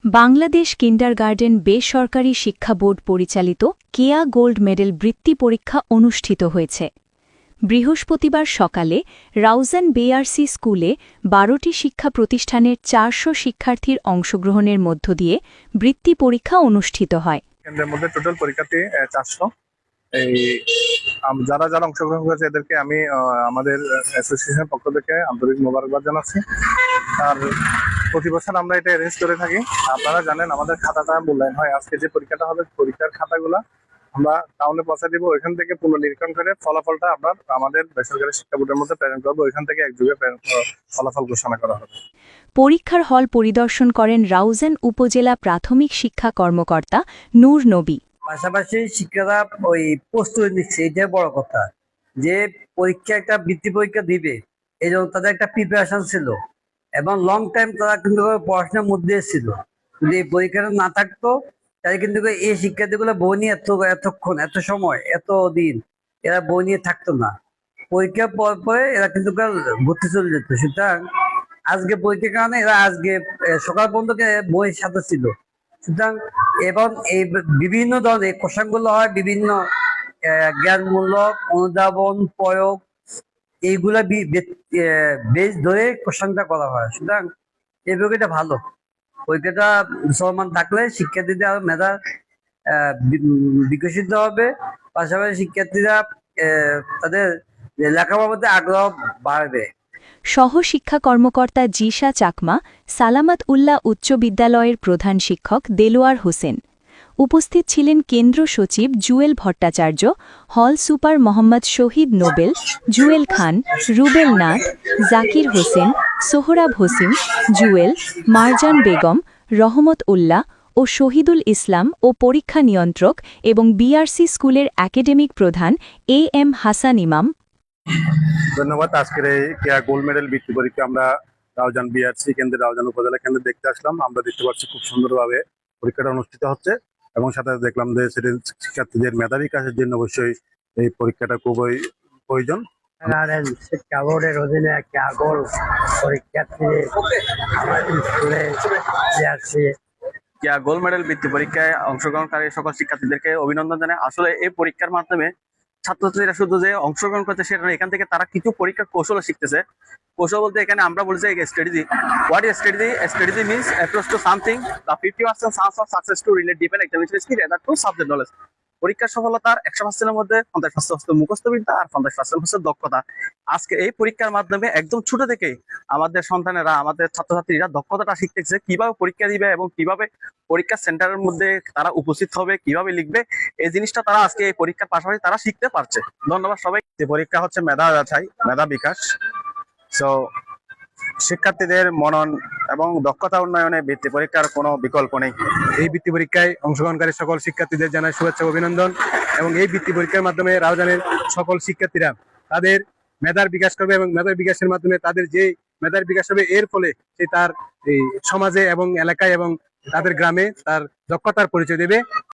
Bangladesh kindergarten বেসরকারি শিক্ষা board পরিচালিত কেয়া গোল্ড মেডেল বৃত্তি পরীক্ষা অনুষ্ঠিত হয়েছে। বৃহস্পতিবার সকালে রাউজান বিআরসি স্কুলে ১২টি শিক্ষা প্রতিষ্ঠানের ৪০০ শিক্ষার্থীর অংশগ্রহণের মধ্য দিয়ে বৃত্তি পরীক্ষা অনুষ্ঠিত হয়। কেন্দ্রের মধ্যে টোটাল পরীক্ষার্থী ৪০০। যারা যারা অংশগ্রহণ করেছে এদেরকে আমি আমাদের অ্যাসোসিয়েশনের পক্ষ থেকে আন্তরিক মোবারকবাদ জানাচ্ছি। আর প্রতি বছর আমরা এটা অ্যারেঞ্জ করে থাকি। আপনারা জানেন আমাদের খাতাটা মূল্যায়ন হয়। আজকে যে পরীক্ষাটা হবে পরীক্ষার খাতাগুলা আমরা টাউনে পৌঁছে দিব। ওইখান থেকে পুনর্নিরীক্ষণ করে ফলাফলটা আমরা আমাদের বেসরকারি শিক্ষা বোর্ডের মধ্যে প্রেরণ করবো। ওইখান থেকে একযোগে ফলাফল ঘোষণা করা হবে। পরীক্ষার হল পরিদর্শন করেন রাউজান উপজেলা প্রাথমিক শিক্ষা কর্মকর্তা নূর নবী। পাশাপাশি শিক্ষারা ওই প্রস্তুতি নিচ্ছে, এটাই বড় কথা। যে পরীক্ষা একটা বৃত্তি পরীক্ষা দিবে, এই জন্য তাদের একটা প্রিপারেশন ছিল এবং লং টাইম তারা কিন্তু পড়াশোনার মধ্যে ছিল। যদি এই পরীক্ষাটা না থাকতো তাহলে কিন্তু এই শিক্ষার্থীগুলো বই নিয়ে এতক্ষণ এত সময় এত দিন এরা বই নিয়ে থাকতো না। পরীক্ষার পরে এরা কিন্তু ঘুরতে চলে যেত। সুতরাং আজকে পরীক্ষার কারণে এরা আজকে সকাল পর্যন্ত বইয়ের সাথে ছিল। সুতরাং এবং এই বিভিন্ন ধরনের কোশ্চেনগুলো হয় বিভিন্ন জ্ঞানমূলক, অনুধাবন, প্রয়োগ, এইগুলা বেশ ধরে কোশ্চেনটা করা হয়। সুতরাং এই পরীক্ষাটা ভালো। পরীক্ষাটা মুসলমান থাকলে শিক্ষার্থীদের আরো মেধা বিকশিত হবে। পাশাপাশি শিক্ষার্থীরা তাদের লেখাপড়ার মধ্যে আগ্রহ বাড়বে। সহ শিক্ষা কর্মকর্তা জিশা চাকমা, সালামাত উল্লাহ উচ্চ বিদ্যালয়ের প্রধান শিক্ষক দেলোয়ার হোসেন। উপস্থিত ছিলেন কেন্দ্র সচিব জুয়েল ভট্টাচার্য, হল সুপার মোহাম্মদ শহীদ নোবেল, জুয়েল খান, রুবেল নাথ, জাকির হোসেন, সোহরাব হোসেন, জুয়েল, মারজান বেগম, রহমত উল্লাহ ও শহীদুল ইসলাম ও পরীক্ষা নিয়ন্ত্রক এবং বিআরসি স্কুলের একাডেমিক প্রধান এম হাসান ইমাম। ধন্যবাদ। আজকের এই কেয়া গোল্ড মেডেল বৃত্তি পরীক্ষা আমরা রাউজান বিআরসি কেন্দ্রে রাউজান উপজেলা কেন্দ্রে দেখতে আসলাম। আমরা দেখতে পাচ্ছি খুব সুন্দরভাবে পরীক্ষাটা অনুষ্ঠিত হচ্ছে এবং সাথে দেখলাম যে শিক্ষার্থীদের মেধা বিকাশের জন্য অবশ্যই এই পরীক্ষাটা খুবই প্রয়োজন। শিক্ষা বোর্ডের অধীনে কেয়া গোল্ড পরীক্ষার্থী আমাদের স্কুলে কেয়া গোল্ড মেডেল বৃত্তি পরীক্ষায় অংশগ্রহণকারী সকল শিক্ষার্থীদেরকে অভিনন্দন জানাই। আসলে এই পরীক্ষার মাধ্যমে ছাত্রছাত্রীরা শুধু যে অংশগ্রহণ করতে সেটা এখান থেকে তারা কিছু পরীক্ষার কৌশল শিখতেছে। কৌশল বলতে এখানে আমরা বলছি strategy. What is strategy? Strategy means approach to something. The 50% chance of success to relate depend examination skill and to subject knowledge. পরীক্ষার সফলতার 100%-এর মধ্যে 50% হচ্ছে মুখস্থবিদ্যা আর 50% হচ্ছে দক্ষতা। আজকে এই পরীক্ষার মাধ্যমে একদম ছোট থেকেই আমাদের সন্তানেরা, আমাদের ছাত্রছাত্রীরা দক্ষতাটা শিখতেছে, কিভাবে পরীক্ষা দিবে এবং কিভাবে পরীক্ষা সেন্টারের মধ্যে তারা উপস্থিত হবে, কিভাবে লিখবে, এই জিনিসটা তারা আজকে এই পরীক্ষার পাশাপাশি তারা শিখতে পারছে। ধন্যবাদ সবাই। পরীক্ষা হচ্ছে মেধা যাচাই, মেধা বিকাশ। সো শিক্ষার্থীদের মনন এবং দক্ষতা উন্নয়নে বৃত্তি পরীক্ষার কোনো বিকল্প নেই। এই বৃত্তি পরীক্ষায় অংশগ্রহণকারী সকল শিক্ষার্থীদের জানাই শুভেচ্ছা অভিনন্দন। এবং এই বৃত্তি পরীক্ষার মাধ্যমে রাউজানের সকল শিক্ষার্থীরা তাদের মেধার বিকাশ করবে এবং মেধার বিকাশের মাধ্যমে তাদের যে মেধার বিকাশ হবে এর ফলে সে তার এই সমাজে এবং এলাকায় এবং তাদের গ্রামে তার দক্ষতার পরিচয় দেবে।